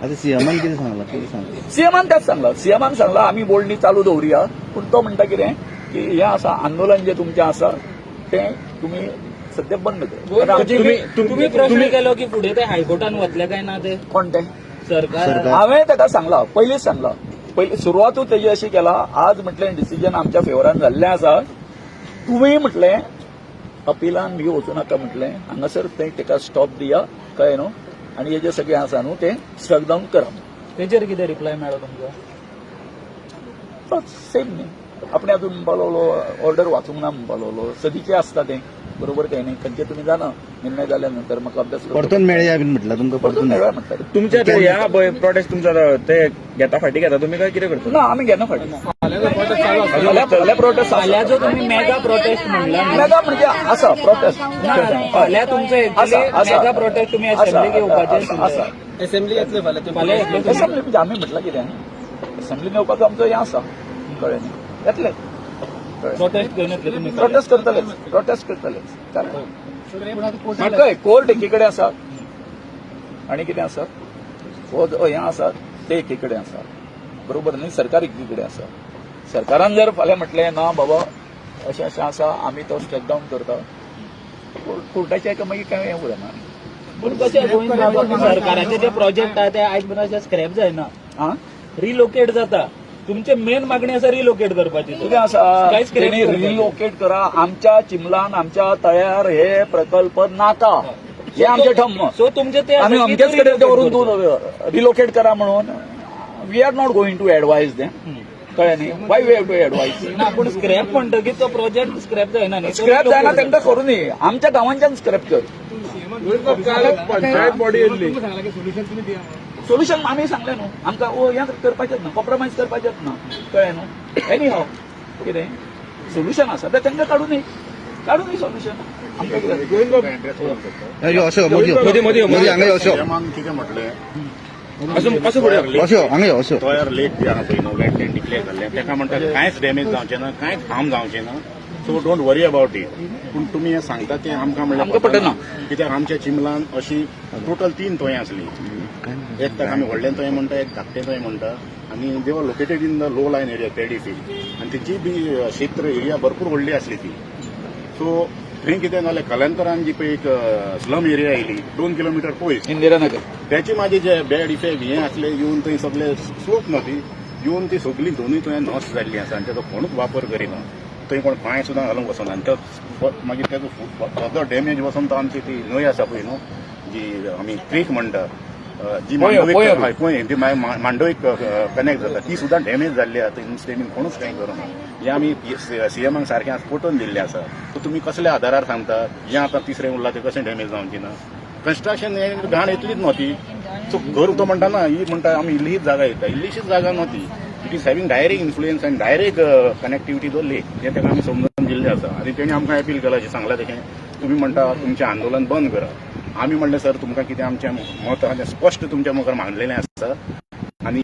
आता सीएमान कितें सांगलां सीएमान तेच सांगला. सीएमान सांगला आमी बोलणी चालू दवरुया, पूण तो म्हणटा कितें की हें आसा आंदोलन जे तुमचें आसा तें तुमी सध्या बंद करा. तुम्ही प्रश्न केलो की फुडें ते हायकोर्टान वतले काय ना ते कोण तें सरकार हांवें ताका सांगला, पयलींच सांगला. पयली सुरवातूच तेजी अशी केला, आज म्हटलें डिसिजन आमच्या फेवरान जाल्लें आसा, तुमी म्हटलें अपिलान बी वचूं नाका म्हटलें, हांगासर तेका स्टॉप दिया, कळ्ळें न्हू, आनी हे जे सगळें आसा न्हू तें स्ट्रक डावन करा. तेजेर कितें रिप्लाय मेळ्ळो तुमकां? सेम न्ही, आपणे अजून म्हणपालो ऑर्डर वाचूंक ना म्हणपालो, सदीचें आसता तें बरोबर काही नाही. खंयचे तुम्ही जाणा निर्णय जाल्यानंतर म्हाका अभ्यास परतून मेळया बीन म्हटलं तुमकां परतून मेळ्या म्हणटाले. तुमच्या ह्या प्रोटेस्ट तुमचा ते घेता फाटी घेता तुम्ही काय कितें करता? ना आमी घेना फाटी. फाल्यां प्रोटेस्ट फाल्यां जो तुम्ही मेगा प्रोटेस्ट म्हणला मेगा म्हणजे आसा प्रोटेस्ट फाल्यां तुमचो एक्चुअली मेगा प्रोटेस्ट तुम्ही असेंब्लीक येवपाचे आसा. असेंब्ली येतले फाल्यां असेंब्ली म्हणजे आमी म्हटलं कितें असेंब्लीन येवपाचो आमचो हें आसा, कळ्ळें न्ही, येतले प्रोटेस्ट घेवन येतले तुम्ही प्रोटेस्ट करतलेच. कळ्ळें, कोर्ट एकीकडे आसा आनी कितें आसा हो जो हें आसा ते एकीकडे आसा, बरोबर न्ही, सरकार एकीकडे आसा. सरकारान जर फाल्यां म्हटलें ना बाबा अशें अशें आसा आमी तो स्ट्रक डावन करता, कोर्टाचें हाका मागीर कांय हें उरना. पूण कशें सरकाराचे जे प्रोजेक्ट आहा ते आयज पर्यंत स्क्रॅप जायना, रिलोकेट जाता. तुमचे मेन मागणी आसा रिलोकेट करपाची. कितें आसा तेणी रिलोकेट करा, आमच्या चिमलान आमच्या तयार हे प्रकल्प नाका, हे आमचें ठम्म. सो तुमचे ते आमी अमकेच कडेन ते व्हरून तूं रिलोकेट करा म्हणून we are not going to advise them, कळ्ळें न्ही, why we have to advise. ना पूण स्क्रॅप म्हणटकीर तो प्रोजेक्ट स्क्रॅप जायना न्ही. स्क्रॅप जायना तेंकां करूं न्ही, आमच्या गांवांच्यान स्क्रॅप कर. पंचायत बॉडी येयल्ली सोल्युशन आमी सांगलें न्हू, आमकां हें करपाचेंच ना, कॉम्प्रोमायज करपाचेंच ना, कळ्ळें न्हू. एनी हाव कितें सोल्युशन आसा तें तेंकां काडूं न्ही सोल्युशन. आमकां कितें मोदी हांगा यो कितें म्हटलें हांगा यो तयार लेक जे आहा पळय न्हू वेटलँड डिक्लेअर जाल्लें तेका म्हणटा कांयच डॅमेज जावचें ना, कांयच हार्म जावचें ना, so don't worry about it. पूण तुमी हें सांगता तें आमकां म्हणल्यार पटना, कित्याक आमच्या चिमलान अशी टोटल 3 तोंय आसलीं. एक तर आमी व्हडलें तोंय म्हणटा, एक धाकटें तोंय म्हणटा, आनी they were located in the low lying area paddy field, आनी तेची बी क्षेत्र एरिया भरपूर व्हडली आसली ती. सो थंय कितें जालें कलांतरान जी पळय एक स्लम एरिया आयली 2 किलोमीटर पयस इंदिरानगर, त्याची माझे जे बॅड इफेक्ट हे असले येवन थंय सगळे स्लोप ना ती येवन ती सगळी दोनूय थंय नॉस्ट जाल्ली आसा आनी ताचो कोणूच वापर करिना. थंय कोण पांय सुद्दां घालूंक वचना आनी तो मागीर तेजो फर्दर डॅमेज वचून तो आमची ती न्हंय आसा पळय न्हू जी आमी क्रीक म्हणटा, जी मांडवीक ती मांडवीक कनेक्ट जाता ती सुद्दां डॅमेज जाल्ली आसा. थंय नुस्तें बीन कोणूच कांय करूना. हे आमी सीएमाक सारकें आज पटोवन दिल्लें आसा. सो तुमी कसल्या आदारार सांगता हें आतां तिसरें उरलां तें कशें डॅमेज जावचें ना. कन्स्ट्रक्शन हें घाण येतलीच न्हू ती. सो घर तो म्हणटा ना ही म्हणटा आमी इल्लीच जागा येता, इल्लीशीच जागा न्हू ती. It is having direct influence आनी डायरेक्ट कनेक्टिविटी तो लेक हें ताका आमी समजून दिल्लें आसा. आनी तेणी आमकां अपील केलां अशें सांगलां तें तुमी म्हणटा तुमचें आंदोलन बंद करा. आमी म्हणलें सर तुमकां कितें आमचें मत आहा तें स्पश्ट तुमच्या मुखार मांडलेलें आसा आनी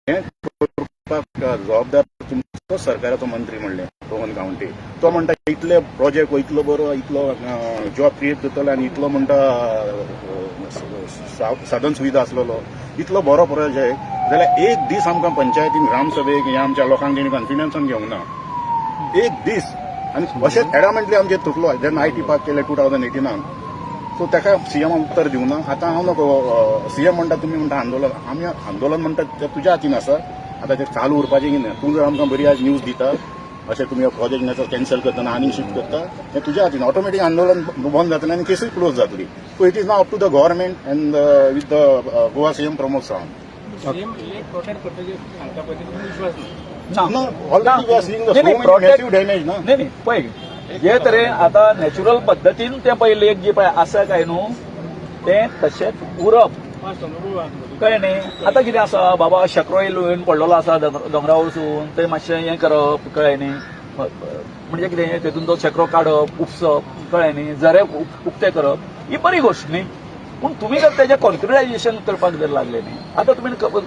हें करपाक जबाबदार तुमचो सरकाराचो मंत्री म्हणलें रोहन गांवटे. तो म्हणटा इतले प्रोजेक्ट इतलो बरो इतलो जॉब क्रिएट करतलो आनी इतलो म्हणटा साधन सुविधा आसलेलो इतलो बरो प्रोजेक्ट जाल्यार एक दीस आमकां पंचायतीन ग्रामसभेक ह्या आमच्या लोकांक तेणी कॉन्फिडन्सान घेवंक ना. एक दीस आनी अशेंच एडामेंटली आमचेर थुकलो जेन्ना IT पार्क केलें 2018. सो ताका सीएमान उत्तर दिवना. आतां हांव नको सीएम म्हणटा तुमी म्हणटा आंदोलन, आमी आंदोलन म्हणटा तें तुज्या हातीन आसा. आतां तें चालू उरपाचें कितें, तूं जर आमकां बरी आज न्यूज दिता अशें तुमी प्रोजेक्ट कॅन्सल करतना आनीक शिफ्ट करता हें तुज्या हातीन. ऑटोमॅटीक आंदोलन बंद जातलें आनी केसूय क्लोज जातली. So it is now up to the government and with the Goa CM Pramod Sawant. Damage ना नाही पळय जे तरेन आतां नॅचरल पद्दतीन तें पळय लेक जी पळय आसा काय न्हू तें तशेंच उरप, कळ्ळें न्ही. आतां कितें आसा बाबा शेकरो येवन पडलेलो आसा दोंगरा वचून थंय मातशें हें करप, कळ्ळें न्ही, म्हणजे कितें तेतून तो शेकरो काडप उपसप, कळ्ळें न्ही, झरे उक्ते करप ही बरी गोश्ट न्ही. पूण तुमी जर तेजें कॉन्क्रिटायजेशन करपाक जर लागले न्ही, आतां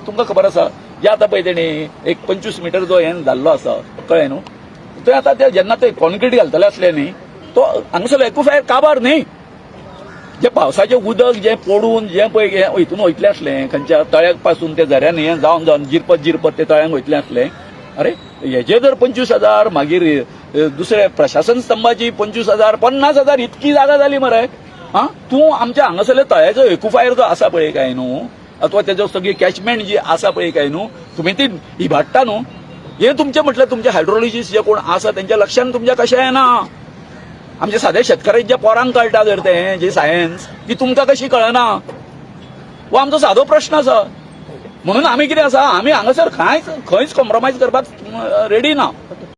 तुमकां खबर आसा जे आतां पळय तेणी एक 25 मीटर जो हें जाल्लो आसा, कळ्ळें न्हू, थंय आतां ते जेन्ना ते कॉन्क्रीट घालतले आसले न्ही तो हांगासरलो एक्विफायर काबार न्ही, जे पावसाचें उदक जे पडून जे पळय हितून वयतलें आसलें खंयच्या तळ्याक पासून ते झऱ्यांनी हें जावन जावन जिरपत ते तळ्यांक वयतलें आसलें. अरे हेजे जर 25,000 मागीर दुसरे प्रशासन स्तंभाची 25,000 50,000 इतकी जागा जाली मरे. तूं आमच्या हांगासरल्या तळ्याचो एकूफायर जो आसा पळय काय न्हू, अथवा तेजो सगळी कॅचमेंट जी आसा पळय काय न्हू, तुमी ती इबाडटा न्हू. हे तुमचे म्हटल्यार तुमचे हायड्रोलॉजिस्ट जे कोण आसा त्यांच्या लक्षांत तुमच्या कशें येना. आमच्या साध्या शेतकारांच्या पोरांक कळटा जर तें जे सायन्स ती तुमकां कशी कळना. हो आमचो सादो प्रश्न आसा. म्हणून आमी कितें आसा, आमी हांगासर खंयच कॉम्प्रोमायज करपाक रेडी ना.